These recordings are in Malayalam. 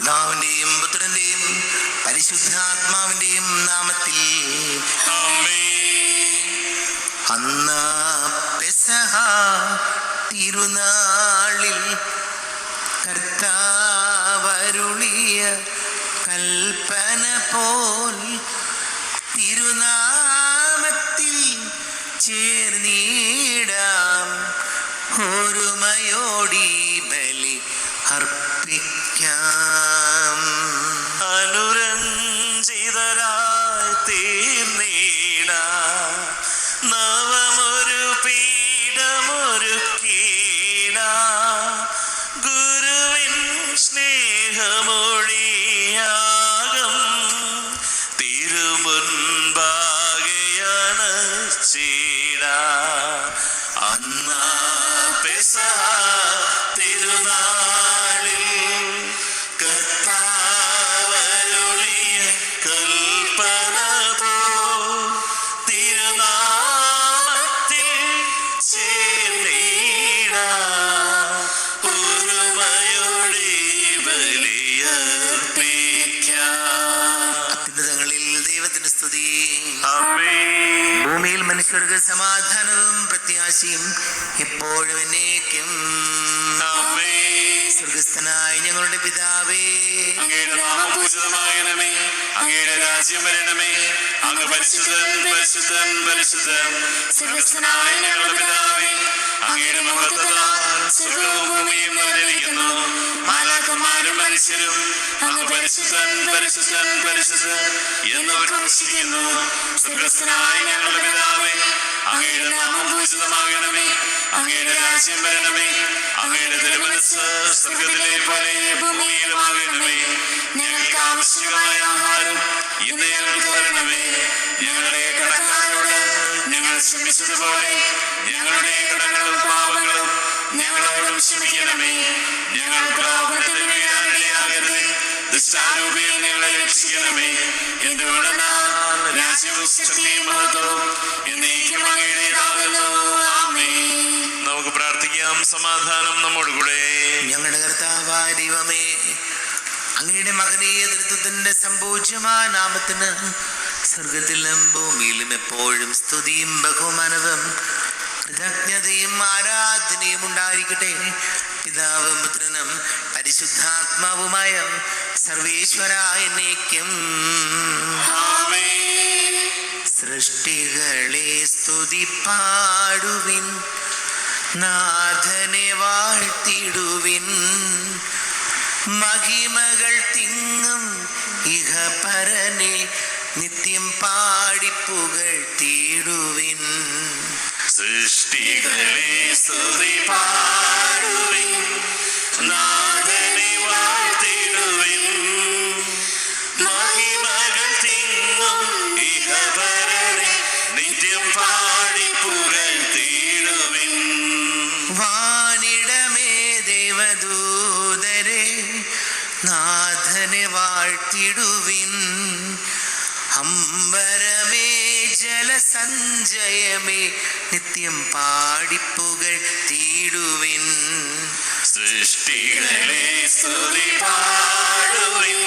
പിതാവിന്റെയും പുത്രന്റെയും പരിശുദ്ധാത്മാവിന്റെയും നാമത്തിൽ ആമേൻ. അന്ന് പെസഹ തിരുനാളിൽ കർത്താവരുളിയ കൽപ്പന പോൽ തിരുനാമത്തിൽ ചേർന്നിടാം, ഒരുമയോടി ബലി അർപ്പിക്കാം. അനുരഞ്ജിതരായി തീർന്നിടാം, നവമൊരു പീഠമൊരുക്കിടാം, ഗുരുവിൻ സ്നേഹമൊഴിയാകം തിരുമുൻപാകെയണച്ചിടാം. അന്നാ പെസഹ തിരുനാളിൽ കർത്താവരുളിയ കൽപ്പന പോൽ തിരുനാമത്തിൽ ചേർന്നിടാം, ഒരുമയോടെ ബലിയർപ്പിക്കാം. അത്യുന്നതങ്ങളിൽ ദൈവത്തിന് സ്തുതി. ആമേൻ. ഭൂമിയിൽ മനുഷ്യർക്ക് സമാധാനവും പ്രത്യാശയും എപ്പോഴും എന്നേക്കും. ആമേൻ. സ്വർഗസ്ഥനായ ഞങ്ങളുടെ പിതാവേ, അങ്ങയുടെ നാമം പൂജിതമാകണമേ, അങ്ങയുടെ രാജ്യം വരണമേ, അങ്ങ് പരിശുദ്ധൻ പരിശുദ്ധൻ പരിശുദ്ധൻ. സ്വർഗ്ഗസ്ഥനായ ഞങ്ങളുടെ പിതാവേ, അങ്ങയുടെ മഹത്വത്താൽ സ്വർഗ്ഗവും ഭൂമിയും നിറഞ്ഞിരിക്കുന്നു. മാലാഖമാരും മനുഷ്യരും അങ്ങ് പരിശുദ്ധൻ പരിശുദ്ധൻ പരിശുദ്ധൻ എന്ന് പ്രഘോഷിക്കുന്നു. സ്വർഗ്ഗസ്ഥനായ ഞങ്ങളുടെ പിതാവേ, അങ്ങയുടെ നാമം പൂജിതമാകണമേ, അങ്ങയുടെ രാജ്യം വരണമേ, അങ്ങയുടെ തിരുമനസ്സ് സ്വർഗ്ഗത്തിലെ പോലെ ഭൂമിയിലുമാകണമേ. ഞങ്ങൾക്ക് ആവശ്യമായ ആഹാരം ഇന്ന് ഞങ്ങൾക്ക് തരണമേ. ഞങ്ങളുടെ കടക്കാരോട് ഞങ്ങൾ ക്ഷമിച്ചതുപോലെ ഞങ്ങളുടെ കടങ്ങളും പാപങ്ങളും ഞങ്ങളോടും ക്ഷമിക്കണമേ. ഞങ്ങൾ പ്രലോഭനത്തിൽ വീഴാനിടയാകരുതേ, ദുഷ്ടാരൂപിയിൽ ഞങ്ങളെ രക്ഷിക്കണമേ. എന്തുകൊണ്ടെന്നാൽ രാജ്യവും ശക്തിയും മഹത്വവും എന്നേക്കും അങ്ങയുടേതാകുന്നു. ആമേൻ. നമുക്ക് പ്രാർത്ഥിക്കാം. സമാധാനം നമ്മോടുകൂടെ. ഞങ്ങളുടെ കർത്താവായ ദൈവമേ, അങ്ങയുടെ മകനീയ തൃത്വത്തിന്റെ സമ്പൂജ്യമായ നാമത്തിന് സ്വർഗത്തിലും ഭൂമിയിലും എപ്പോഴും സ്തുതിയും ബഹുമാനവും കൃതജ്ഞതയും ആരാധനയും ഉണ്ടായിരിക്കട്ടെ. പിതാവും പുത്രനും പരിശുദ്ധാത്മാവുമായ സർവേശ്വരായ എന്നേക്കും. ആമേൻ. സൃഷ്ടികളെ സ്തുതി പാടുവിൻ, നാഥനെ വാഴ്ത്തിടുവിൻ, മഹിമകൾ തിങ്ങും ഇഹപരനെ നിത്യം പാടിപ്പുകഴ്ത്തിടുവിൻ. സൃഷ്ടികളെ സ്തുതി പാടുവിൻ, നാഥനെ വാഴ്ത്തിടുവിൻ, മഹിമകൾ തിങ്ങും ഇഹപരനെ നിത്യം പാടിപ്പുകഴ്ത്തിടുവിൻ. വാനിടമേ ദേവദൂതരെ നാഥനെ വാഴ്ത്തിടുവിൻ, അമ്പരമേ ജലസഞ്ചയമേ നിത്യം പാടിപ്പുകഴ്ത്തിടുവിൻ. സൃഷ്ടികളെ സ്തുതി പാടുവിൻ,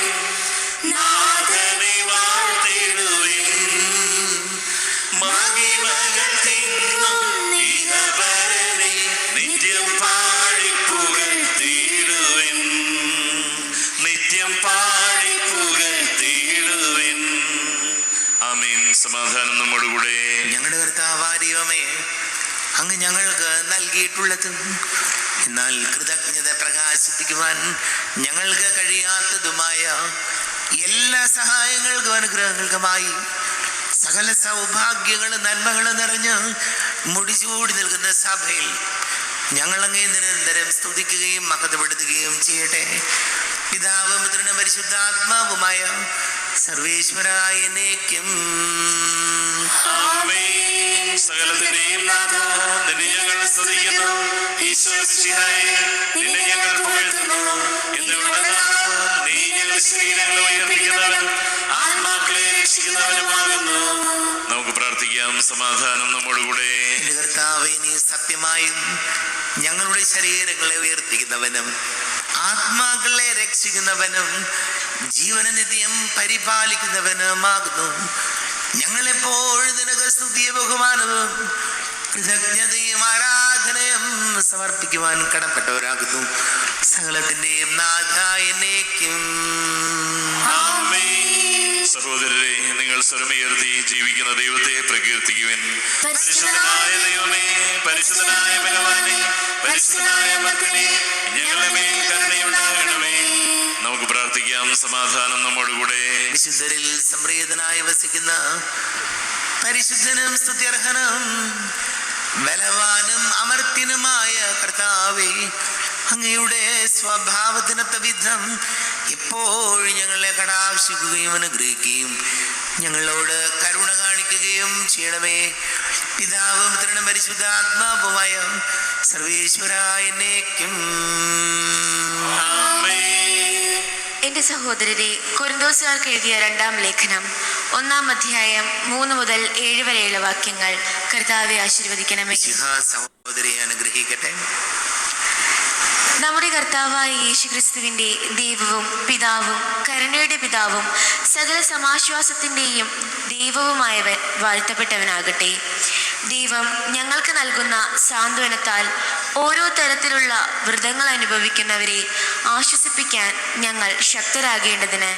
നാഥനെ വാഴ്ത്തിടുവിൻ, മഹിമകൾ തിങ്ങും ഇഹപരനെ നിത്യം പാടിപ്പുകഴ്ത്തിടുവിൻ, നിത്യം പാടിപ്പുകഴ്ത്തിടുവിൻ. ആമേൻ. സമാധാനം നമ്മോടുകൂടെ. ഞങ്ങളുടെ കർത്താവായ ദൈവമേ, അങ്ങ് ഞങ്ങൾക്ക് നൽകിയിട്ടുള്ളതും എന്നാൽ കൃതജ്ഞത പ്രകാശിപ്പിക്കുവാൻ ഞങ്ങൾക്ക് കഴിയാത്തതുമായ എല്ലാ സഹായങ്ങൾക്കും അനുഗ്രഹങ്ങൾക്കുമായി സകല സൗഭാഗ്യങ്ങളും നന്മകളും നിറഞ്ഞ് മുടിചൂടി നിൽക്കുന്ന സഭയിൽ ഞങ്ങൾ അങ്ങേ നിരന്തരം സ്തുതിക്കുകയും മഹത്വപ്പെടുത്തുകയും ചെയ്യട്ടെ. പിതാവും പുത്രനും പരിശുദ്ധാത്മാവുമായ സർവേശ്വരായ എന്നേക്കും. ആമേൻ. സകലത്തിന്റെയും നാഥ, നിന്നെ ഞങ്ങൾ സ്തുതിക്കുന്നു. ഈശോ മിശിഹായേ, നിന്നെ ഞങ്ങൾ പുകഴ്ത്തുന്നു. എന്തുകൊണ്ടെന്നാൽ നീ ഞങ്ങളുടെ ശരീരങ്ങളെ ഉയർപ്പിക്കുന്നവനും ആത്മാക്കളെ രക്ഷിക്കുന്നവനുമാകുന്നു. നമുക്ക് പ്രാർത്ഥിക്കാം. സമാധാനം നമ്മോടുകൂടെ. എന്റെ കർത്താവേ, നീ സത്യമായും ഞങ്ങളുടെ ശരീരങ്ങളെ ഉയർപ്പിക്കുന്നവനും ആത്മാക്കളെ രക്ഷിക്കുന്നവനും ജീവനനിത്യം പരിപാലിക്കുന്നവനുമാകുന്നു. ഞങ്ങളെപ്പോഴും നിനക്ക് സ്തുതിയും ബഹുമാനവും കൃതജ്ഞതയും ആരാധനയും സമർപ്പിക്കുവാൻ കടപ്പെട്ടവരാകുന്നു. സകലത്തിന്റെയും നാഥായനേക്കും. സഹോദരരെ, നിങ്ങൾ സ്വരമുയർത്തി ജീവിക്കുന്ന ദൈവത്തെ പ്രകീർത്തിക്കുവിൻ. പരിശുദ്ധനായ ദൈവമേ, പരിശുദ്ധനായ ബലവാനേ, പരിശുദ്ധനായ അമർത്യനേ, ഞങ്ങളുടെ മേൽ കരുണയുണ്ടാകണമേ. നമുക്ക് പ്രാർത്ഥിക്കാം. സമാധാനം നമ്മോടുകൂടെ. വിശുദ്ധരിൽ സംപ്രീതനായി വസിക്കുന്ന പരിശുദ്ധനും സ്തുത്യർഹനും ബലവാനും അമർത്യനുമായ കർത്താവേ, അങ്ങയുടെ സ്വഭാവത്തിനൊത്ത വിധം എപ്പോഴും ഞങ്ങളെ കടാക്ഷിക്കുകയും അനുഗ്രഹിക്കുകയും ഞങ്ങളോട് കരുണ കാണിക്കുകയും ചെയ്യണമേ. പിതാവും പുത്രനും പരിശുദ്ധാത്മാവുമായ സർവേശ്വരായനേക്കും. എന്റെ സഹോദരരെ, കൊരിന്തോസുകാർക്ക് എഴുതിയ 2-ാം ലേഖനം 1-ാം അധ്യായം 3 മുതൽ 7 വരെയുള്ള വാക്യങ്ങൾ കർത്താവെ ആശീർവദിക്കണമേ. സഹോദരിയെ അനുഗ്രഹിക്കട്ടെ. നമ്മുടെ കർത്താവായ യേശുക്രിസ്തുവിന്റെ ദൈവവും പിതാവും കരുണയുടെ പിതാവും സകല സമാശ്വാസത്തിന്റെയും ദൈവവുമായവൻ വാഴ്ത്തപ്പെട്ടവനാകട്ടെ. ദൈവം ഞങ്ങൾക്ക് നൽകുന്ന സാന്ത്വനത്താൽ ഓരോ തരത്തിലുള്ള വ്രതങ്ങൾ അനുഭവിക്കുന്നവരെ ആശ്വസിപ്പിക്കാൻ ഞങ്ങൾ ശക്തരാകേണ്ടതിന്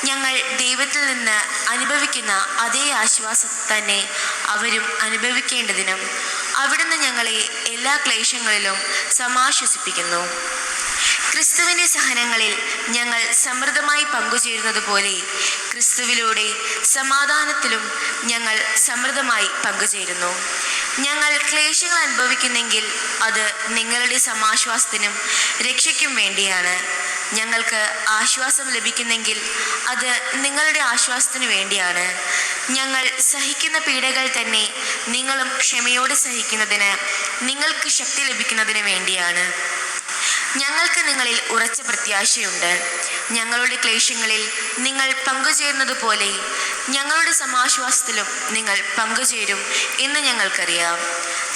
ഞങ്ങൾ ദൈവത്തിൽ നിന്ന് അനുഭവിക്കുന്ന അതേ ആശ്വാസം തന്നെ അവരും അനുഭവിക്കേണ്ടതിനും അവിടുന്ന് ഞങ്ങളെ എല്ലാ ക്ലേശങ്ങളിലും സമാശ്വസിപ്പിക്കുന്നു. ക്രിസ്തുവിന്റെ സഹനങ്ങളിൽ ഞങ്ങൾ സമൃദ്ധമായി പങ്കുചേരുന്നത് പോലെ ക്രിസ്തുവിലൂടെ സമാധാനത്തിലും ഞങ്ങൾ സമൃദ്ധമായി പങ്കുചേരുന്നു. ഞങ്ങൾ ക്ലേശങ്ങൾ അനുഭവിക്കുന്നെങ്കിൽ അത് നിങ്ങളുടെ സമാശ്വാസത്തിനും രക്ഷയ്ക്കും വേണ്ടിയാണ്. ഞങ്ങൾക്ക് ആശ്വാസം ലഭിക്കുന്നെങ്കിൽ അത് നിങ്ങളുടെ ആശ്വാസത്തിനു വേണ്ടിയാണ്. ഞങ്ങൾ സഹിക്കുന്ന പീഡകൾ തന്നെ നിങ്ങളും ക്ഷമയോടെ സഹിക്കുന്നതിന് നിങ്ങൾക്ക് ശക്തി ലഭിക്കുന്നതിന് വേണ്ടിയാണ്. ഞങ്ങൾക്ക് നിങ്ങളിൽ ഉറച്ച പ്രത്യാശയുണ്ട്. ഞങ്ങളുടെ ക്ലേശങ്ങളിൽ നിങ്ങൾ പങ്കുചേരുന്നത് പോലെ ഞങ്ങളുടെ സമാശ്വാസത്തിലും നിങ്ങൾ പങ്കുചേരും എന്ന് ഞങ്ങൾക്കറിയാം.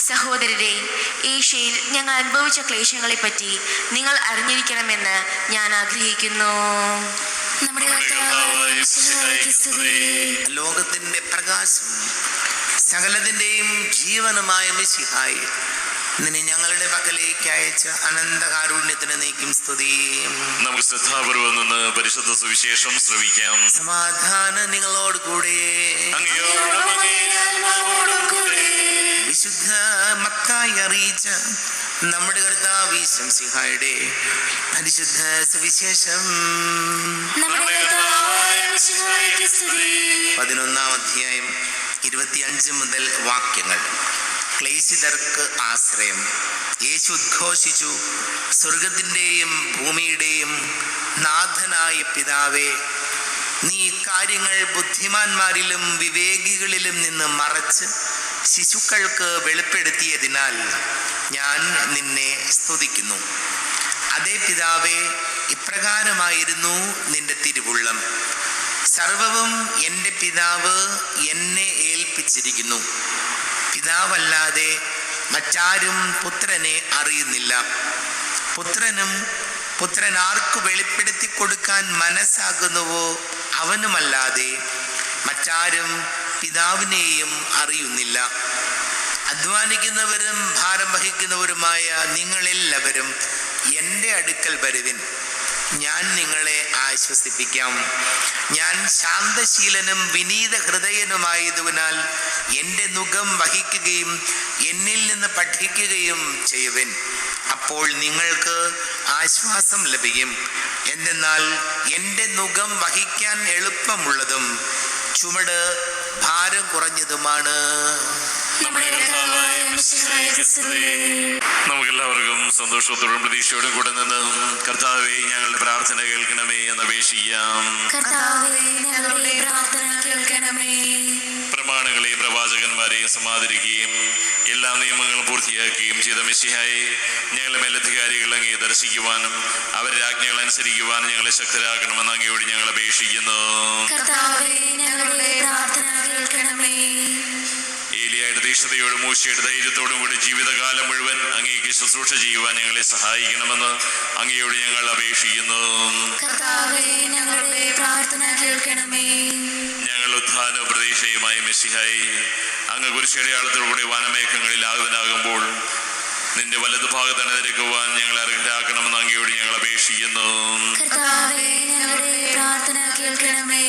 സഹോദരരെ, ഏഷ്യയിൽ ഞങ്ങൾ അനുഭവിച്ച ക്ലേശങ്ങളെപ്പറ്റി നിങ്ങൾ അറിഞ്ഞിരിക്കണമെന്ന് ഞാൻ ആഗ്രഹിക്കുന്നു. ലോകത്തിന്റെ പ്രകാശം സകലത്തിന്റെയും ജീവനുമായ മിശിഹായി നിന്നെ ഞങ്ങളുടെ പക്കലേക്ക് അയച്ച അനന്തകാരുണ്യത്തിന് നീക്കും സ്തുതി. നമുക്ക് ശ്രദ്ധാപൂർവം നിന്ന് പരിശുദ്ധ സുവിശേഷം ശ്രവിക്കാം. സമാധാനം നിങ്ങളോട് കൂടെ. വിശുദ്ധ മത്തായി അറിയിച്ച നമ്മുടെ കർത്താവ് മിശിഹായുടെ പരിശുദ്ധ സുവിശേഷം 11-ാം അധ്യായം 25 മുതൽ വാക്യങ്ങൾ. ക്ലേശിതർക്ക് ആശ്രയം. യേശു ഉദ്ഘോഷിച്ചു, സ്വർഗത്തിൻ്റെയും ഭൂമിയുടെയും നാഥനായ പിതാവേ, നീ കാര്യങ്ങൾ ബുദ്ധിമാന്മാരിലും വിവേകികളിലും നിന്ന് മറച്ച് ശിശുക്കൾക്ക് വെളിപ്പെടുത്തിയതിനാൽ ഞാൻ നിന്നെ സ്തുതിക്കുന്നു. അതേ പിതാവേ, ഇപ്രകാരമായിരുന്നു നിന്റെ തിരുവുള്ളം. സർവവും എൻ്റെ പിതാവ് എന്നെ ഏൽപ്പിച്ചിരിക്കുന്നു. പിതാവല്ലാതെ മറ്റാരും പുത്രനെ അറിയുന്നില്ല. പുത്രനും പുത്രൻ ആർക്കു വെളിപ്പെടുത്തി കൊടുക്കാൻ മനസ്സാകുന്നുവോ അവനുമല്ലാതെ മറ്റാരും പിതാവിനെയും അറിയുന്നില്ല. അധ്വാനിക്കുന്നവരും ഭാരം വഹിക്കുന്നവരുമായ നിങ്ങളെല്ലാവരും എൻ്റെ അടുക്കൽ വരുവിൻ, ഞാൻ നിങ്ങളെ ആശ്വസിപ്പിക്കാം. ഞാൻ ശാന്തശീലനും വിനീത ഹൃദയനുമായതിനാൽ എൻ്റെ നുകം വഹിക്കുകയും എന്നിൽ നിന്ന് പഠിക്കുകയും ചെയ്യുവിൻ. അപ്പോൾ നിങ്ങൾക്ക് ആശ്വാസം ലഭിക്കും. എന്തെന്നാൽ എൻ്റെ നുകം വഹിക്കാൻ എളുപ്പമുള്ളതും ചുമട് ഭാരം കുറഞ്ഞതുമാണ്. നമുക്കെല്ലാവർക്കും സന്തോഷത്തോടും പ്രതീക്ഷയോടും കൂടെ നിന്ന് കർത്താവേ, ഞങ്ങളുടെ പ്രാർത്ഥന കേൾക്കണമേ എന്ന് അപേക്ഷിക്കാം. പ്രമാണങ്ങളെയും പ്രവാചകന്മാരെയും സമാദരിക്കുകയും എല്ലാ നിയമങ്ങളും പൂർത്തിയാക്കുകയും ചെയ്ത മിശിഹായെ, ഞങ്ങളുടെ മേലധികാരികൾ അങ്ങയെ ദർശിക്കുവാനും അവരുടെ ആജ്ഞകൾ അനുസരിക്കുവാനും ഞങ്ങളെ ശക്തരാക്കണമെന്ന് അങ്ങയോട് ഞങ്ങൾ അപേക്ഷിക്കുന്നു. ഏലിയായുടെ തീക്ഷ്ണതയോടും മൂശയുടെ ധൈര്യത്തോടും കൂടി ജീവിതകാലം മുഴുവൻ അങ്ങേക്ക് ശുശ്രൂഷ ചെയ്യുവാൻ ഞങ്ങളെ സഹായിക്കണമെന്ന് അങ്ങയോട് ഞങ്ങൾ അപേക്ഷിക്കുന്നു. കർത്താവേ, ഞങ്ങളുടെ പ്രാർത്ഥന കേൾക്കണമേ. ഞങ്ങൾ ഉത്ഥാന പ്രതീക്ഷയുമായി മെസ്സിഹായി അങ്ങ് കുരിശടയാളത്തോടുകൂടി വനമേഘങ്ങളിൽ ആകുവാനാകുമ്പോൾ നിന്റെ വലതു ഭാഗത്ത് അണിനിരക്കുവാൻ ഞങ്ങളെ അർഹരാക്കണമെന്ന് അങ്ങയോട് ഞങ്ങൾ അപേക്ഷിക്കുന്നു. കർത്താവേ, ഞങ്ങളുടെ പ്രാർത്ഥന കേൾക്കണമേ.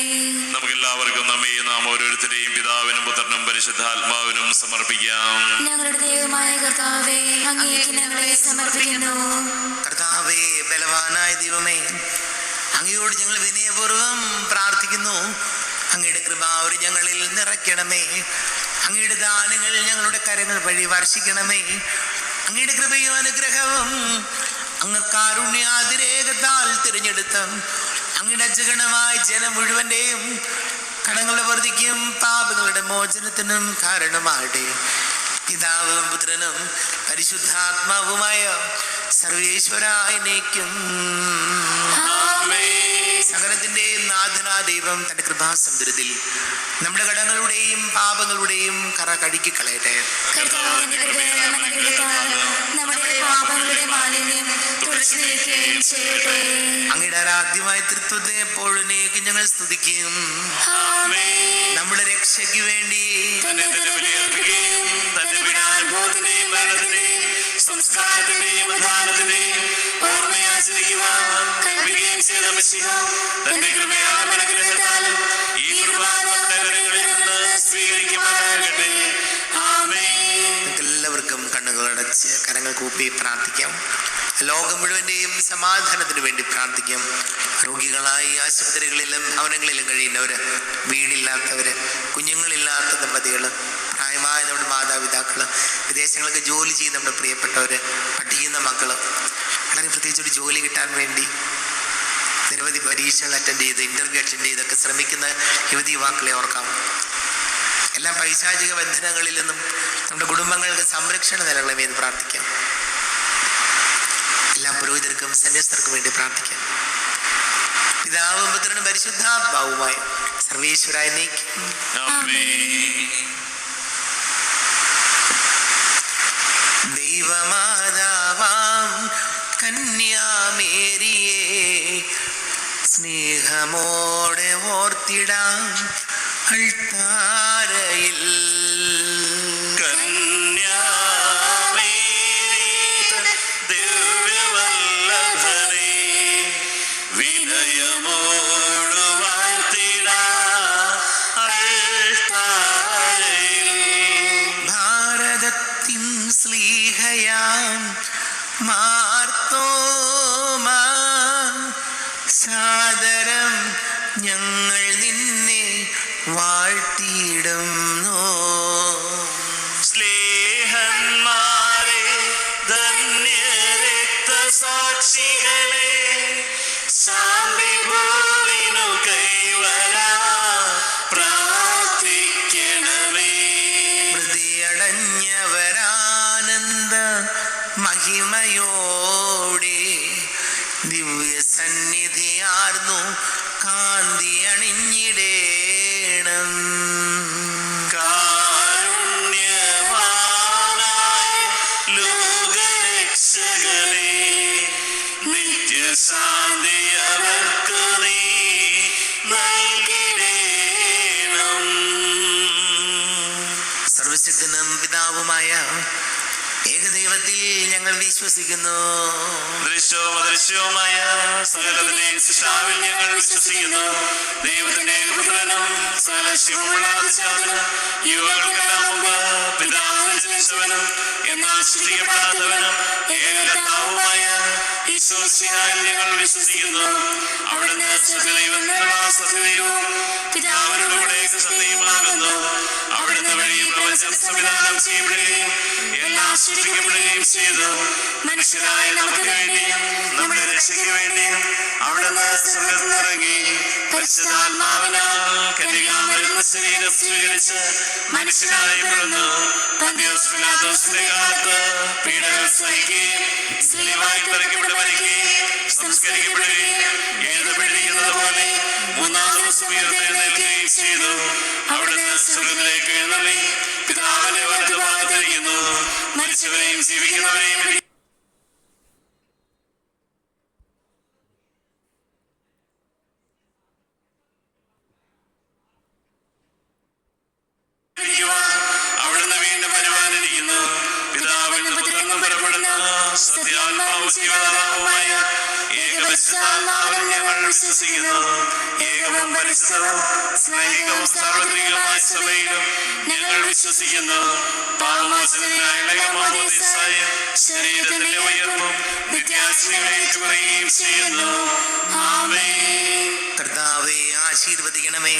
നമുക്കെല്ലാവർക്കും നമ്മയും നാം ഓരോരുത്തരെയും പിതാവിനും പുത്രനും പരിശുദ്ധാത്മാവിനും സമർപ്പിക്കാം. ഞങ്ങളുടെ ദൈവമായ കർത്താവേ, അങ്ങേക്ക് ഞങ്ങളെ സമർപ്പിക്കുന്നു. കർത്താവേ, ബലവാനായ ദൈവമേ, അങ്ങയോട് ഞങ്ങൾ വിനയപൂർവ്വം പ്രാർത്ഥിക്കുന്നു. അങ്ങയുടെ കൃപാവരി ഞങ്ങളിൽ നിറയ്ക്കണമേ. അങ്ങയുടെ ദാനങ്ങൾ ഞങ്ങളുടെ കരങ്ങൾ വഴി വർഷിക്കണമേ. അങ്ങയുടെ കൃപയും അനുഗ്രഹവും അങ്ങ് കാരുണ്യാതിരേകത്താൽ തിരഞ്ഞെടുത്ത അങ്ങയുടെ അജഗണമായ ജനം മുഴുവന്റെയും കടങ്ങളുടെ വർദ്ധിക്കും പാപങ്ങളുടെ മോചനത്തിനും കാരണമാകട്ടെ. പിതാവും പുത്രനും പരിശുദ്ധാത്മാവുമായ സർവേശ്വരായനേക്കും സകലത്തിന്റെയും നാഥനാ ദൈവം തന്റെ കൃപാസമുദ്രത്തിൽ നമ്മുടെ കടങ്ങളുടെയും പാപങ്ങളുടെയും കറ കഴുകി കളയട്ടെ. കർത്താവിന്റെ കൃപയാൽ നമ്മുടെ പാപങ്ങളുടെ മാലിന്യം തുടച്ചു നീക്കുകയും ചെയ്യട്ടെ. അങ്ങയുടെ ആരാധ്യമായ തൃത്വത്തെ എപ്പോഴും ഞങ്ങൾ സ്തുതിക്കും. നമ്മുടെ രക്ഷയ്ക്ക് വേണ്ടി തന്നെ ബലിയർപ്പിക്കുകയും തന്റെ പീഡാനുഭവത്തിന്റെയും മരണത്തിന്റെയും സംസ്കാരത്തിന്റെയും ഉദ്ധാനത്തിന്റെയും ഓർമ്മയാചരിക്കുവാൻ കൽപ്പിക്കുകയും ചെയ്ത മിശിഹ തന്റെ കൃപയാലും അനുഗ്രഹത്താലും ഈ കുർബാന നമ്മുടെ കരങ്ങളിൽ നിന്ന് സ്വീകരിക്കുമാറാകട്ടെ. ആമേൻ. എല്ലാവർക്കും കണ്ണുകളടച്ച് കരങ്ങൾ കൂപ്പി പ്രാർത്ഥിക്കാം. ലോകം മുഴുവന്റെയും സമാധാനത്തിന് വേണ്ടി പ്രാർത്ഥിക്കാം. രോഗികളായി ആശുപത്രികളിലും ഭവനങ്ങളിലും കഴിയുന്നവര്, വീടില്ലാത്തവര്, കുഞ്ഞുങ്ങളില്ലാത്ത ദമ്പതികള്, പ്രായമായ നമ്മുടെ മാതാപിതാക്കള്, വിദേശങ്ങൾക്ക് ജോലി ചെയ്യുന്ന നമ്മുടെ പ്രിയപ്പെട്ടവര്, പഠിക്കുന്ന മക്കള്, വളരെ പ്രത്യേകിച്ച് ഒരു ജോലി കിട്ടാൻ വേണ്ടി നിരവധി പരീക്ഷകൾ അറ്റൻഡ് ചെയ്ത് ഇന്റർവ്യൂ അറ്റൻഡ് ചെയ്തൊക്കെ ശ്രമിക്കുന്ന യുവതി യുവാക്കളെ ഓർക്കാം. എല്ലാ പൈശാചിക ബന്ധനങ്ങളിൽ നിന്നും നമ്മുടെ കുടുംബങ്ങൾക്ക് സംരക്ഷണം നൽകണമേ എന്ന് പ്രാർത്ഥിക്കാം. എല്ലാ പുരോഹിതർക്കും സന്യസ്തർക്കും വേണ്ടി പ്രാർത്ഥിക്കാം. പിതാവും പുത്രനും പരിശുദ്ധാത്മാവുമായി സർവേശ്വരായ ദൈവമാതാവാം കന്യാമേരിയെ സ്നേഹമോടെ ഓർത്തിടാം അൾത്താരയിൽ. ഭാരതത്തിൻ സ്ലീഹയാം മാർത്തോമാ സാദരം ഞങ്ങൾ നിന്നെ വാഴ്ത്തിയിടുന്നു. സ്നേഹന്മാരെ, ധന്യരക്തസാക്ഷികളെ, ശാന്തി ഭൂവിനു കൈവരാ പ്രാർത്ഥിക്കണമേ. ഹൃദയടഞ്ഞവരാനന്ദ മഹിമയോടെ ദിവ്യ സന്നിധിയാർന്നു കാന്തി അണിഞ്ഞിടേണം. കാരുണ്യവാനായ ലോകരക്ഷകനെ, നിത്യശാന്തി അവർക്ക് നീ നൽകിടേണം. സർവശക്തനും പിതാവുമായ ഏകദൈവത്തിൽ ഞങ്ങൾ വിശ്വസിക്കുന്നു. ദൃശ്യവും അദൃശ്യവുമായ സകലത്തിന്റെയും സൃഷ്ടാവിൽ ഞങ്ങൾ വിശ്വസിക്കുന്നു. ദൈവത്തിന്റെ ഏകപുത്രനും സകലശിവമുള്ള അതിജാതനും യുവകൾക്കെല്ലാം മുമ്പ് പിതാവിനെ ജനിച്ചവനും എന്നാൽ സൃഷ്ടിക്കപ്പെടാത്തവനും ഏകകർത്താവുമായ ഈശോ മിശിഹായിൽ ഞങ്ങൾ വിശ്വസിക്കുന്നു. അവിടുന്ന് സത്യദൈവത്തിനുള്ള സത്യദൈവവും പിതാവിനോടുകൂടെ സത്യവുമാകുന്നു. അവിടുന്ന് വഴി പ്രപഞ്ചം സംവിധാനം ചെയ്യപ്പെടുകയും എല്ലാം സൃഷ്ടിക്കപ്പെടുകയും ചെയ്തു. മനുഷ്യരായ നമുക്ക് വേണ്ടിയും നമ്മുടെ രക്ഷയ്ക്ക് വേണ്ടിയും അവിടുന്ന് സ്വർഗ്ഗത്തിൽ നിന്നിറങ്ങി പരിശുദ്ധാത്മാവിനാൽ കന്യകാമറിയത്തിൽ ശരീരം സ്വീകരിച്ച് മനുഷ്യനായി പിറന്നു. പന്തിയോസ് പിലാത്തോസിന്റെ കാലത്ത് പീഡകൾ സഹിക്കുകയും സ്ലീവായി തറയ്ക്കപ്പെട്ട് മരിക്കുകയും സംസ്കരിക്കപ്പെടുകയും എഴുതപ്പെട്ടിരിക്കുന്നത് പോലെ മൂന്നാം ദിവസം ഉയർത്തെഴുന്നേൽക്കുകയും ചെയ്തു. അവിടുന്ന് സ്വർഗ്ഗത്തിലേക്ക് എഴുന്നള്ളി പിതാവിന്റെ വലത്ത് സത്യാത്മാവും ജീവദാതാവുമായ ഏകപരിശുദ്ധാത്മാവിൽ ഞങ്ങൾ വിശ്വസിക്കുന്നു. ഏകവും പരിശുദ്ധവും സ്നേഹികവും സാർവത്രികവുമായ സഭയിലും ഞങ്ങൾ വിശ്വസിക്കുന്നു. പാപമോചനത്തിനായുള്ള മാമോദീസായും ശരീരത്തിന്റെ ഉയർപ്പും നിത്യാശ്രയം ഏറ്റുപറയുകയും ചെയ്യുന്നു. ആമേൻ. കർത്താവേ, ആശീർവദിക്കണമേ.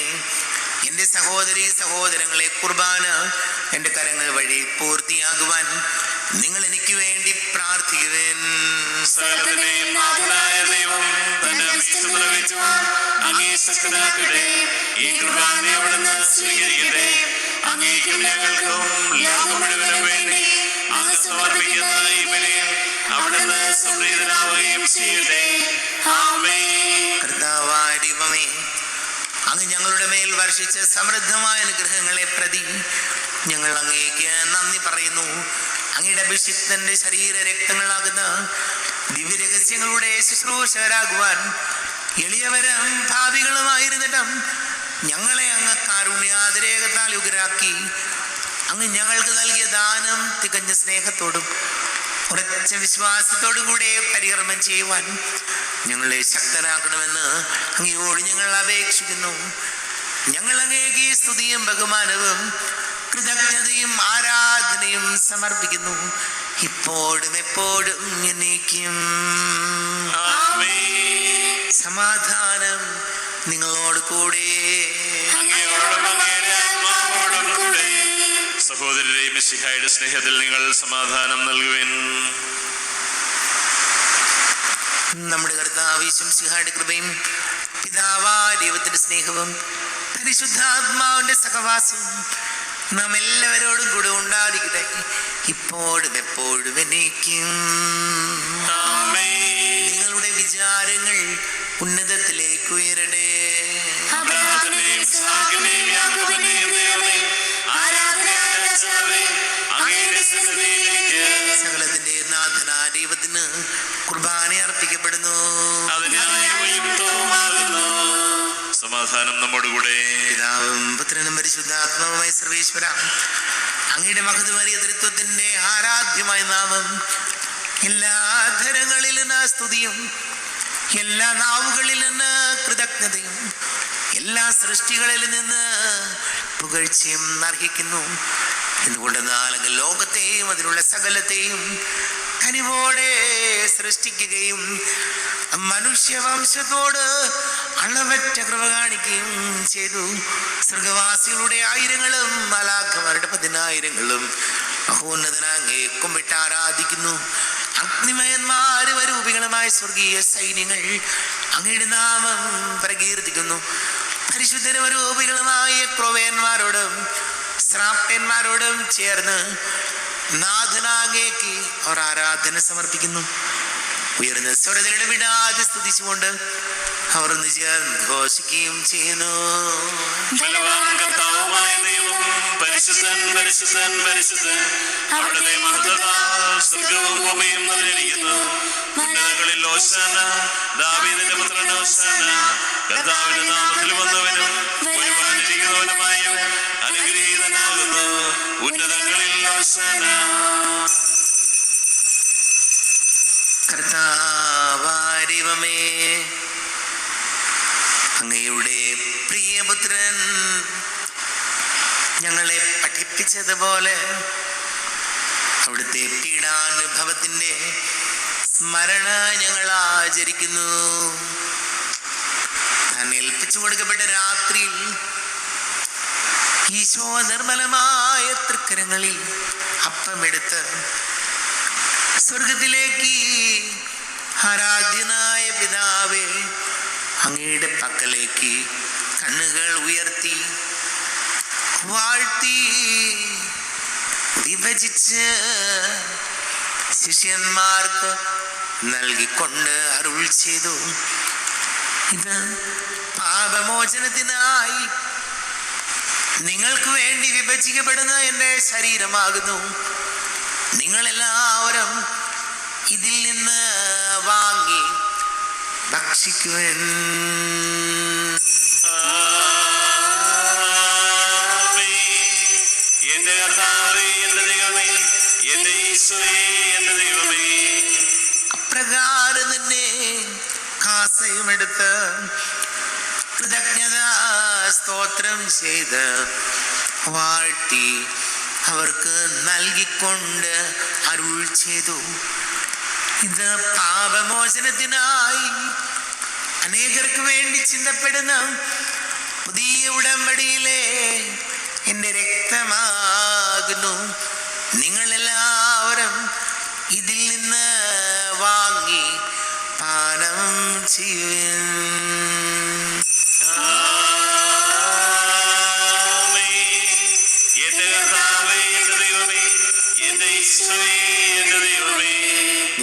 എൻ്റെ സഹോദരീ സഹോദരങ്ങളെ, കുർബാന എൻ്റെ കരങ്ങൾ വഴി പൂർത്തിയാകുവാൻ നിങ്ങൾ എനിക്ക് വേണ്ടി പ്രാർത്ഥിക്കുവേൻ. സകലത്തിന്റെയും നാഥനായ ദൈവം തന്റെ അഭീഷ്ടം നിറവേറ്റുവാൻ അങ്ങേ ശക്തനാക്കട്ടെ. ഈ കുർബാന അവിടുന്ന് സ്വീകരിക്കട്ടെ. അങ്ങേക്കും ഞങ്ങൾക്കും ലോകം മുഴുവനും വേണ്ടി അങ്ങ് സമർപ്പിക്കുന്ന ഈ ബലിയിൽ അവിടുന്ന് സംപ്രീതനാവുകയും ചെയ്യട്ടെ. ആമേൻ. കർത്താവായ ദൈവമേ, അങ്ങ് ഞങ്ങളുടെ മേൽ വർഷിച്ച സമൃദ്ധമായ അനുഗ്രഹങ്ങളെ പ്രതി ഞങ്ങൾ അങ്ങേക്ക് നന്ദി പറയുന്നു. അങ്ങയുടെ അഭിഷിക്തന്റെ ശരീര രക്തങ്ങളാകുന്ന ദിവ്യരഹസ്യങ്ങളുടെ ശുശ്രൂഷകരാകുവാൻ എളിയവരും ഭാവികളുമായിരുന്നിട്ടും ഞങ്ങളെ അങ്ങ് കാരുണ്യാതിരേകത്താൽ യുഗരാക്കി. അങ്ങ് ഞങ്ങൾക്ക് നൽകിയ ദാനം തികഞ്ഞ സ്നേഹത്തോടും ഉറച്ച വിശ്വാസത്തോടും കൂടെ പരികർമ്മം ചെയ്യുവാൻ ഞങ്ങളെ ശക്തരാക്കണമെന്ന് അങ്ങയോട് ഞങ്ങൾ അപേക്ഷിക്കുന്നു. ഞങ്ങൾ അങ്ങേക്ക് സ്തുതിയും ബഹുമാനവും കൃതജ്ഞതയും ആരാധനയും സമർപ്പിക്കുന്നു, ഇപ്പോഴും എപ്പോഴും എന്നേക്കും. സമാധാനം നിങ്ങളോട് കൂടെ. സഹോദരരെ, മിശിഹായുടെ സ്നേഹത്തിൽ നിങ്ങൾ സമാധാനം നൽകുവിൻ. നമ്മുടെ കർത്താവ് മിശിഹായുടെ കൃപയും പിതാവായ ദൈവത്തിന്റെ സ്നേഹവും പരിശുദ്ധാത്മാവിന്റെ സഹവാസവും നാം എല്ലാവരോടും കൂടെ ഉണ്ടായിരിക്കട്ടെ, ഇപ്പോഴും എപ്പോഴും എന്നേക്കും. നിങ്ങളുടെ വിചാരങ്ങൾ ഉന്നതത്തിലേക്ക് ഉയരട്ടെ. സകലത്തിന്റെ നാഥനായ ദൈവത്തിന് കുർബാന അർപ്പിക്കപ്പെടുന്നു. സമാധാനം നമ്മോടുകൂടെ. പിതാവും പുത്രനും പരിശുദ്ധാത്മാവുമായ സർവേശ്വര, അങ്ങയുടെ മഹത്വമേറിയ ത്രിത്വത്തിന്റെ ആരാധ്യമായ നാമം എല്ലാ ധരങ്ങളിൽ നിന്ന് സ്തുതിയും എല്ലാ നാവുകളിൽ നിന്ന് കൃതജ്ഞതയും എല്ലാ സൃഷ്ടികളിൽ നിന്ന് പുകഴ്ചയും അർഹിക്കുന്നു. എന്തുകൊണ്ടെന്നാൽ അങ്ങ് ലോകത്തെയും അതിലുള്ള സകലത്തെയും കനിവോടെ സൃഷ്ടിക്കുകയും മനുഷ്യവംശത്തോട് അളവറ്റ കൃപ കാണിക്കുകയും ചെയ്തു. സ്വർഗവാസികളുടെ ആയിരങ്ങളും മലാഖമാരുടെ 10,000ങ്ങളും മഹോന്നതനാങ്ങേ കുമ്പിട്ട് ആരാധിക്കുന്നു. അഗ്നിമയന്മാരും അരൂപികളുമായ സ്വർഗീയ സൈന്യങ്ങൾ അങ്ങയുടെ നാമം പ്രകീർത്തിക്കുന്നു. പരിശുദ്ധരും അരൂപികളുമായ ക്രോവേന്മാരോടും ശ്രാപ്പന്മാരോടും ചേർന്ന് നാഥനാങ്ങേക്ക് അവർ ആരാധന സമർപ്പിക്കുന്നു. ഉയർന്ന സ്വരത്തിലൂടെ വിടാതെ സ്തുതിച്ചുകൊണ്ട് അവർ ഒന്ന് ചേർന്ന് ഘോഷിക്കുകയും ചെയ്യുന്നു. പരിശുദ്ധൻ പരിശുദ്ധൻ പരിശുദ്ധൻ, അവിടുത്തെ മഹത്വത്താൽ സ്വർഗ്ഗവും ഭൂമിയും നിറഞ്ഞിരിക്കുന്നു. ഉന്നതങ്ങളിൽ ഹോശാന, ദാവീദിന്റെ പുത്രൻ ഹോശാന. കർത്താവിന്റെ നാമത്തിൽ വന്നവനും വരുവാനിരിക്കുന്നവനുമായവൻ അനുഗ്രഹീതനാകുന്നു. ഉന്നതങ്ങളിൽ ഹോശാന. കർത്താവായ ദൈവമേ, അങ്ങയുടെ പ്രിയപുത്രൻ ഞങ്ങളെ പഠിപ്പിച്ചതുപോലെ അവിടുത്തെ പീഡാനുഭവത്തിന്റെ സ്മരണ ഞങ്ങൾ ആചരിക്കുന്നു. താൻ ഏൽപ്പിച്ചു കൊടുക്കപ്പെട്ട രാത്രിയിൽ ഈശോ നിർമ്മലമായ തൃക്കരങ്ങളിൽ അപ്പമെടുത്ത് സ്വർഗത്തിലേക്ക് ആരാധ്യനായ പിതാവേ, അങ്ങയുടെ പക്കലേക്ക് കണ്ണുകൾ ഉയർത്തി വാഴ്ത്തി വിഭജിച്ച് ശിഷ്യന്മാർക്ക് നൽകിക്കൊണ്ട് അരുൾ ചെയ്തു, ഇത് പാപമോചനത്തിനായി നിങ്ങൾക്ക് വേണ്ടി വിഭജിക്കപ്പെടുന്ന എൻ്റെ ശരീരമാകുന്നു. നിങ്ങളെല്ലാവരും ഇതിൽ നിന്ന് വാങ്ങി ഭക്ഷിക്കുവൻ. എന്റെ കർത്താവേ, എന്റെ ദൈവമേ, എന്റെ ഈശോയേ, എന്റെ ദൈവമേ. കാസയും എടുത്ത് കൃതജ്ഞത സ്തോത്രം ചെയ്ത് വാഴ്ത്തി അവർക്ക് നൽകിക്കൊണ്ട് അരുൾ ചെയ്തു, ഇത് പാപമോചനത്തിനായി അനേകർക്ക് വേണ്ടി ചിന്തപ്പെടുന്ന പുതിയ ഉടമ്പടിയിലെ എൻ്റെ രക്തമാകുന്നു. നിങ്ങളെല്ലാവരും ഇതിൽ നിന്ന് വാങ്ങി പാനം ചെയ്യുവിൻ.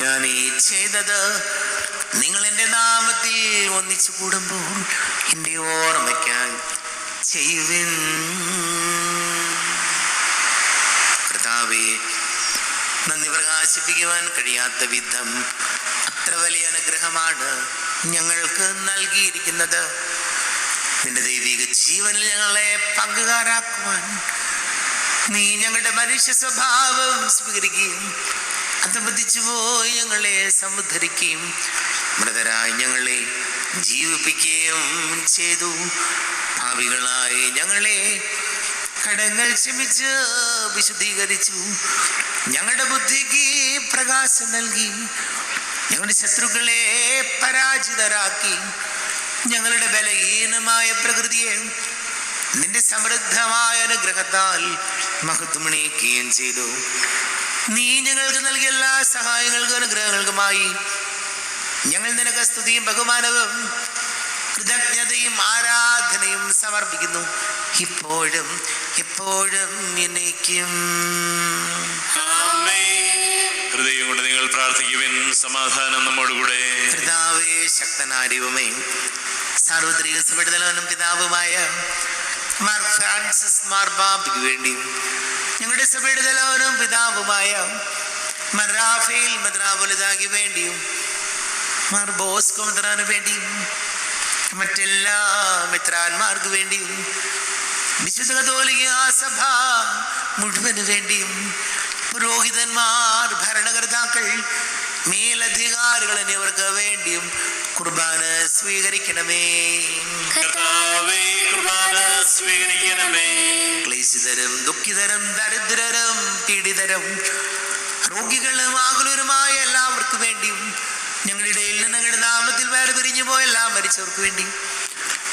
ഞാൻ ഈ ചെയ്തത് നിങ്ങൾ എൻ്റെ നാമത്തിൽ ഒന്നിച്ചു കൂടുമ്പോൾ എൻ്റെ ഓർമ്മയ്ക്കായി ചെയ്യുവിൻ. കർത്താവേ, നന്ദി പ്രകാശിപ്പിക്കുവാൻ കഴിയാത്ത വിധം അത്ര വലിയ അനുഗ്രഹമാണ് ഞങ്ങൾക്ക് നൽകിയിരിക്കുന്നത്. നിന്റെ ദൈവിക ജീവനിൽ ഞങ്ങളെ പങ്കുകാരാക്കുവാൻ നീ ഞങ്ങളുടെ മനുഷ്യ സ്വഭാവം സ്വീകരിക്കുകയും അധപതിച്ചു പോയി ഞങ്ങളെ സമുദ്ധരിക്കുകയും മൃതരായി ഞങ്ങളെ ജീവിപ്പിക്കുകയും ചെയ്തു. ഭാവികളായി ഞങ്ങളെ കടങ്ങൾ ക്ഷമിച്ച് വിശുദ്ധീകരിച്ചു. ഞങ്ങളുടെ ബുദ്ധിക്ക് പ്രകാശം നൽകി. ഞങ്ങളുടെ ശത്രുക്കളെ പരാജിതരാക്കി. ഞങ്ങളുടെ ബലഹീനമായ പ്രകൃതിയെ നിന്റെ സമൃദ്ധമായ അനുഗ്രഹത്താൽ മഹത്വമണിയിക്കുകയും ചെയ്തു. നീ ഞങ്ങൾക്ക് നൽകിയ എല്ലാ സഹായങ്ങൾക്കും അനുഗ്രഹങ്ങൾക്കുമായി ഞങ്ങൾ നിനക്ക് സ്തുതിയും ബഹുമാനവും കൃതജ്ഞതയും ആരാധനയും സമർപ്പിക്കുന്നു, ഇപ്പോഴും എപ്പോഴും എന്നേക്കും. ഹൃദയം കൊണ്ട് നിങ്ങൾ പ്രാർത്ഥിക്കുവിൻ. സമാധാനം നമ്മോടുകൂടെ. കർത്താവേ, ശക്തനായ ദൈവമേ, സാർവത്രിക സഭയുടെ തലവനും പിതാവുമായ മാർ ഫ്രാൻസിസ് മാർപ്പാപ്പയ്ക്ക് വേണ്ടിയും ഞങ്ങളുടെ സഭയുടെ തലവനും പിതാവുമായ മാർ റാഫേൽ മെത്രാപ്പൊലീത്തായ്ക്ക് വേണ്ടിയും മാർ ബോസ്കോ മെത്രാന് വേണ്ടിയും മറ്റെല്ലാ മെത്രാന്മാർക്ക് വേണ്ടിയും വിശുദ്ധ കത്തോലിക്ക സഭ മുഴുവന് വേണ്ടിയും പുരോഹിതന്മാർ, ഭരണകർത്താക്കൾ, മേലധികാരികൾ എന്നിവർക്ക് വേണ്ടിയും കുർബാന സ്വീകരിക്കണമേ. ക്ലേശിതരും ദുഃഖിതരും ദരിദ്രരും പീഡിതരും രോഗികളും ആകുലരുമായ എല്ലാവർക്കും വേണ്ടിയും ഞങ്ങളുടെ ഇടയിൽ നിന്ന് അങ്ങയുടെ നാമത്തിൽ വേറെ പിരിഞ്ഞു പോയ എല്ലാ മരിച്ചവർക്ക് വേണ്ടിയും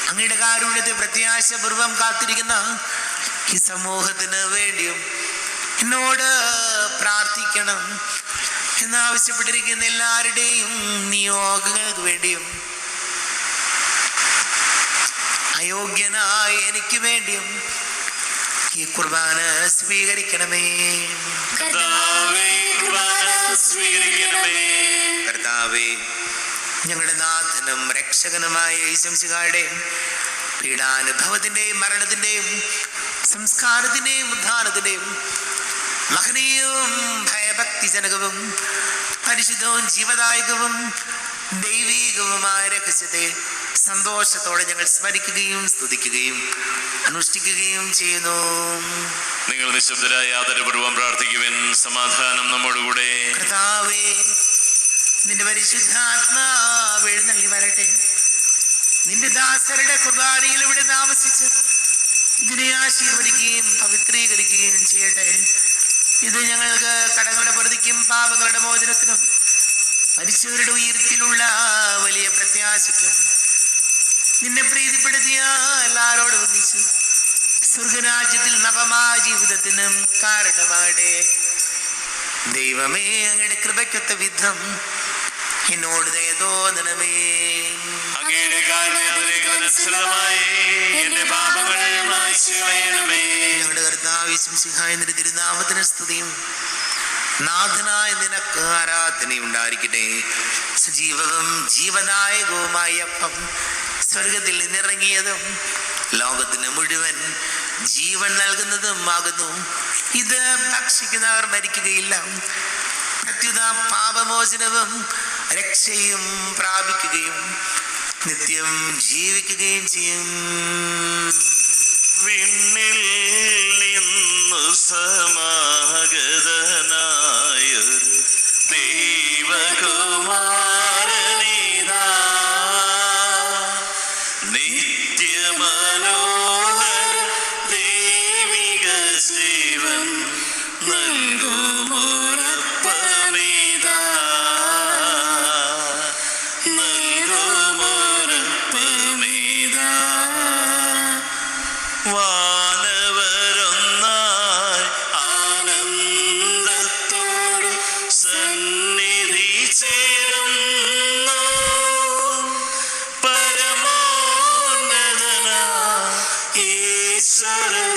അങ്ങയുടെ കാരുണ്യത്തെ പ്രത്യാശപൂർവം കാത്തിരിക്കുന്ന ഈ സമൂഹത്തിന് വേണ്ടിയും എന്നോട് പ്രാർത്ഥിക്കണം എന്നാവശ്യപ്പെട്ടിരിക്കുന്ന എല്ലാവരുടെയും നിയോഗങ്ങൾക്ക് വേണ്ടിയും അയോഗ്യനായ എനിക്ക് വേണ്ടിയും ഈ കുർബാന സ്വീകരിക്കണമേ. കർത്താവേ, ഞങ്ങളുടെ നാഥനും രക്ഷകനുമായ യേശുമിശിഹായുടെ പീഡാനുഭവത്തിന്റെയും മരണത്തിന്റെയും സംസ്കാരത്തിന്റെയും ഉദ്ധാനത്തിന്റെയും മഹനീയവും ഭയഭക്തിജനകവും പരിശുദ്ധവും ജീവദായകവും ദൈവീകവുമായ രഹസ്യത്തെ സന്തോഷത്തോടെ ഞങ്ങൾ സ്മരിക്കുകയും സ്തുതിക്കുകയും അനുഷ്ഠിക്കുകയും ചെയ്യുന്നു. നിങ്ങൾ നിശബ്ദരായി ആദരപൂർവ്വം പ്രാർത്ഥിക്കുവിൻ. സമാധാനം നമ്മോടുകൂടെ. കർത്താവേ, നിന്റെ പരിശുദ്ധാത്മാവ് എഴുന്നള്ളി വരട്ടെ. നിന്റെ ദാസരുടെ കുർബാനയിൽ ഇവിടെ താമസിച്ച് ഇതിനെ ആശീർവദിക്കുകയും പവിത്രീകരിക്കുകയും ചെയ്യട്ടെ. ഇത് ഞങ്ങൾക്ക് കടങ്ങളുടെ പൊറുതിക്കും പാപങ്ങളുടെ മോചനത്തിനും മരിച്ചവരുടെ ഉയർത്തിലുള്ള വലിയ പ്രത്യാശയ്ക്കും നിന്നെ പ്രീതിപ്പെടുത്തിയ എല്ലാവരോടും ഒന്നിച്ച് സ്വർഗരാജ്യത്തിൽ നവമായ ജീവിതത്തിനും കാരണമാകട്ടെ. ദൈവമേ, അങ്ങയുടെ കൃപയ്ക്കൊത്ത വിധം എന്നോട് ദയ തോന്നണമേ. ഞങ്ങളുടെ കർത്താവ് യേശുമിശിഹായ നിന്റെ തിരുനാമത്തിന് സ്തുതിയും നാഥനായ നിനക്ക് ആരാധനയും ഉണ്ടായിരിക്കട്ടെ. സജീവവും ജീവദായകവുമായ അപ്പം സ്വർഗത്തിൽ നിന്നിറങ്ങിയതും ലോകത്തിന് മുഴുവൻ ജീവൻ നൽകുന്നതും ആകുന്നു. ഇത് ഭക്ഷിക്കുന്നവർ മരിക്കുകയില്ല, പ്രത്യുത പാപമോചനവും രക്ഷയും പ്രാപിക്കുകയും നിത്യം ജീവിക്കുകയും ചെയ്യും. വിണ്ണിൽ നിന്നു സമാഗതനായൊരു ദൈവകുമാരനിതാ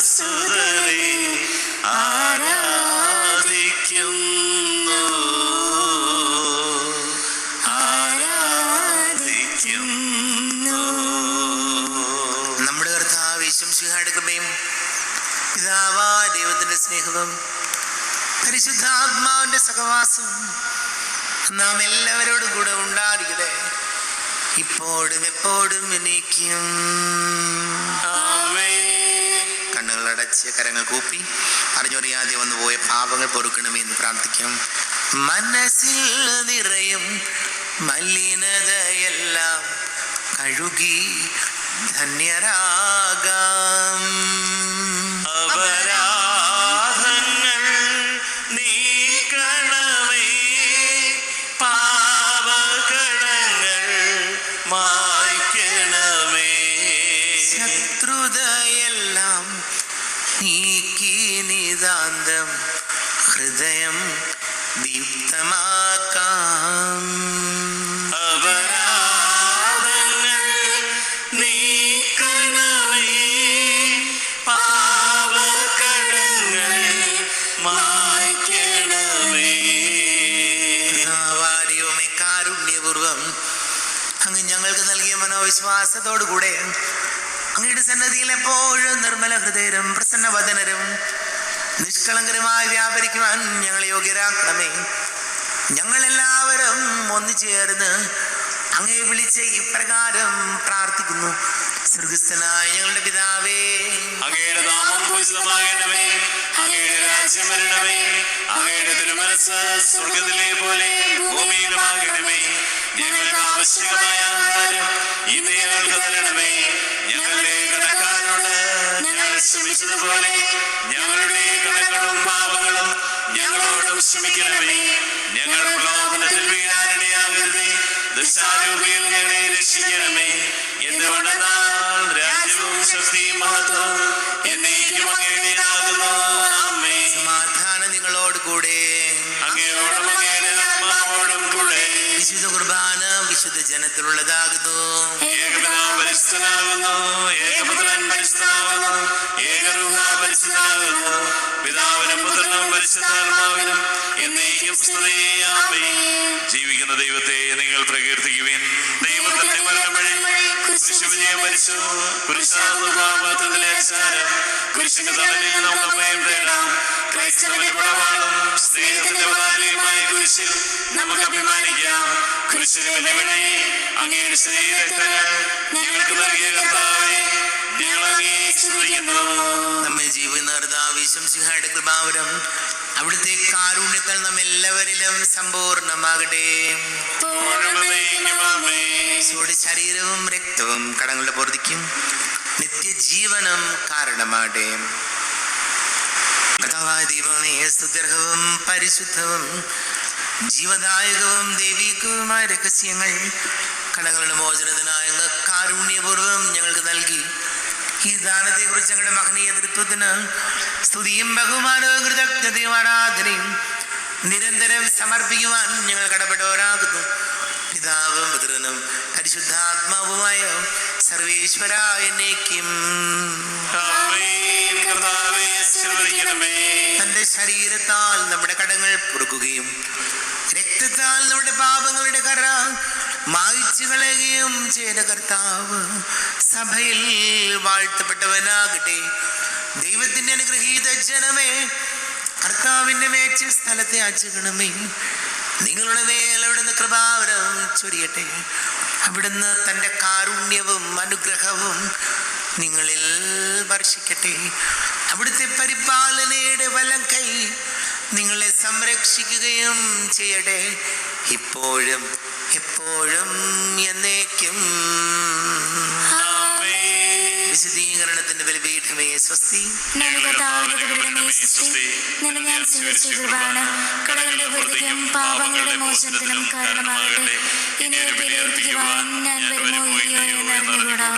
സുതരെ ആരാധിക്കുന്നു ആരാധിക്കുന്നു. നമ്മുടെ കർത്താവ് യേശുമിശിഹായുടെ കൃപയും പിതാവായ ദൈവത്തിന്റെ സ്നേഹവും പരിശുദ്ധാത്മാവിന്റെ സഹവാസവും നാം എല്ലാവരോടും കൂടെ ഉണ്ടായിരിക്കട്ടെ, ഇപ്പോഴും എപ്പോഴും എന്നേക്കും. കണ്ണുകളടച്ച് കരങ്ങൾ കൂപ്പി അറിഞ്ഞറിയാതെ വന്നുപോയ പാപങ്ങൾ പൊറുക്കണമെന്ന് പ്രാർത്ഥിക്കാം. മനസ്സിൽ നിറയും മലിനതയെല്ലാം കഴുകി ധന്യരാകാം. അപരാധങ്ങൾ നീക്കണമേ, പാപകടങ്ങൾ മായ്ക്കണമേ. ശത്രുതയെല്ലാം നീക്കി നിതാന്തം ഹൃദയം ദീപ്തമാക്കാം. അപരാധങ്ങൾ നീക്കണമേ, പാപകടങ്ങൾ മായ്ക്കണമേ. ദൈവമേ, കാരുണ്യപൂർവം അങ്ങ് ഞങ്ങൾക്ക് നൽകിയ മനോവിശ്വാസത്തോടുകൂടെ അങ്ങയുടെ സന്നദ്ധിയിൽ എപ്പോഴും നിർമ്മല ഹൃദയരും പ്രസന്നവദനരും നിഷ്കളങ്കരമായി വ്യാപരിക്കുവാൻ ഞങ്ങളെ യോഗ്യരാക്കണമേ. ഞങ്ങളെല്ലാവരും ഒന്നു ചേർന്ന് അങ്ങേ വിളിച്ച് ഇപ്രകാരം പ്രാർത്ഥിക്കുന്നു. സ്വർഗസ്ഥനായ ഞങ്ങളുടെ പിതാവേ, അങ്ങയുടെ നാമം പൂജിതമാകണമേ, അങ്ങയുടെ രാജ്യം വരണമേ, അങ്ങയുടെ തിരുമനസ്സ് സ്വർഗ്ഗത്തിലെ പോലെ ഭൂമിയിലുമാകണമേ. ഞങ്ങൾക്ക് ആവശ്യമായ ആഹാരം ഇന്ന് ഞങ്ങൾക്ക് തരണമേ. ഞങ്ങളുടെ കടക്കാരോട് ഞങ്ങൾ ക്ഷമിച്ചതുപോലെ ഞങ്ങളുടെ കടങ്ങളും പാപങ്ങളും ഞങ്ങളോടും ക്ഷമിക്കണമേ. ഞങ്ങൾ പ്രലോഭനത്തിൽ വീഴാനിടയാകരുതേ, ദുഷ്ടാരൂപിയിൽ ഞങ്ങളെ രക്ഷിക്കണമേ. എന്തുകൊണ്ടെന്നാൽ രാജ്യവും ശക്തിയും മഹത്വവും എന്നേക്കും അങ്ങയുടേതാകുന്നു. ആമേൻ. സമാധാനം നിങ്ങളോട് കൂടെ. അങ്ങയോടും അങ്ങയുടെ ആത്മാവോടും കൂടെ. വിശുദ്ധ കുർബാന വിശുദ്ധ ജനത്തിലുള്ളതാകുന്നു. ഏകപിതാവ് പരിശുദ്ധനാകുന്നു, ഏകപുത്രൻ പരിശുദ്ധനാകുന്നു, ഏകരൂഹ പരിശുദ്ധനാകുന്നു. പിതാവിനും പുത്രനും പരിശുദ്ധാത്മാവിനും എന്നേക്കും സ്തുതി. ആമേൻ. ജീവിക്കുന്ന ദൈവത്തെ നിങ്ങൾ പ്രകീർത്തിക്കുവിൻ. ദൈവത്തിന്റെ മരണം വഴി കുരിശുവിജയം മരിച്ചു. കുരിശാകുന്ന പാപത്തിന്റെ അച്ചാരം കുരിശിന്റെ തണലിൽ നമുക്ക് അഭയം തേടാം. ക്രൈസ്തവന്റെ പടവാളും സ്നേഹത്തിന്റെ പതാകയുമായ കുരിശിൽ നമുക്ക് അഭിമാനിക്കാം. കുരിശിന്റെ വഴി അങ്ങയുടെ ശരീരങ്ങൾ ഞങ്ങൾക്ക് നൽകിയ കർത്താവേ, ഞങ്ങൾ അങ്ങേ സ്തുതിക്കുന്നു. നമ്മെ ജീവിക്കുന്ന കർത്താവ് യേശുമിശിഹായുടെ കൃപാവരം അവിടുത്തെ കാരുണ്യത്താൽ നാം എല്ലാവരിലും സമ്പൂർണ്ണമാകട്ടെ. യേശുവിന്റെ ശരീരവും രക്തവും കടങ്ങളുടെ പൊറുതിക്കും നിത്യജീവനും കാരണമാകട്ടെ. കർത്താവായ ദൈവമേ, സ്തുത്യർഹവും പരിശുദ്ധവും ജീവദായകവും ദൈവികവുമായ രഹസ്യങ്ങൾ കടങ്ങളുടെ മോചനത്തിനായ അങ്ങ് കാരുണ്യപൂർവ്വം ഞങ്ങൾക്ക് നൽകി. ഈ ദാനത്തെ കുറിച്ച് ഞങ്ങളുടെ മഹനീയ തൃത്വത്തിന് സ്തുതിയും ബഹുമാനവും കൃതജ്ഞതയും ആരാധനയും നിരന്തരം സമർപ്പിക്കുവാൻ ഞങ്ങൾ കടപ്പെട്ടവരാകുന്നു. പിതാവും പുത്രനും പരിശുദ്ധാത്മാവുമായ സർവേശ്വരായ എന്നേക്കും. തന്റെ ശരീരത്താൽ നമ്മുടെ കടങ്ങൾ പൊറുക്കുകയും രക്തത്താൽ നമ്മുടെ പാപങ്ങളുടെ കറ മായ്ച്ചു കളയുകയും ചെയ്ത കർത്താവ് സഭയിൽ വാഴ്ത്തപ്പെട്ടവനാകട്ടെ. ദൈവത്തിന്റെ അനുഗ്രഹീത ജനമേ, കർത്താവിന്റെ മേച്ച സ്ഥലത്തെ ആചരണമേ. നിങ്ങളുടെ മേൽ അവിടുന്ന് കൃപാവരം ചൊരിയട്ടെ. അവിടുന്ന് തൻ്റെ കാരുണ്യവും അനുഗ്രഹവും നിങ്ങളിൽ വർഷിക്കട്ടെ. അവിടുത്തെ പരിപാലനയുടെ വലം കൈ നിങ്ങളെ സംരക്ഷിക്കുകയും ചെയ്യട്ടെ, ഇപ്പോഴും എപ്പോഴും എന്നേക്കും. വിശുദ്ധീകരണത്തിന്റെ ബലിപീഠമേ സ്വസ്തി. കടകളുടെ പൊറുതിക്കും പാപങ്ങളുടെ മോചനത്തിനും കാരണമാകട്ടെ. ഇനി ഒരു ബലി അർപ്പിക്കുവാൻ ഞാൻ വരുമോ ഇല്ലയോ എന്ന് അറിഞ്ഞുകൂടാ.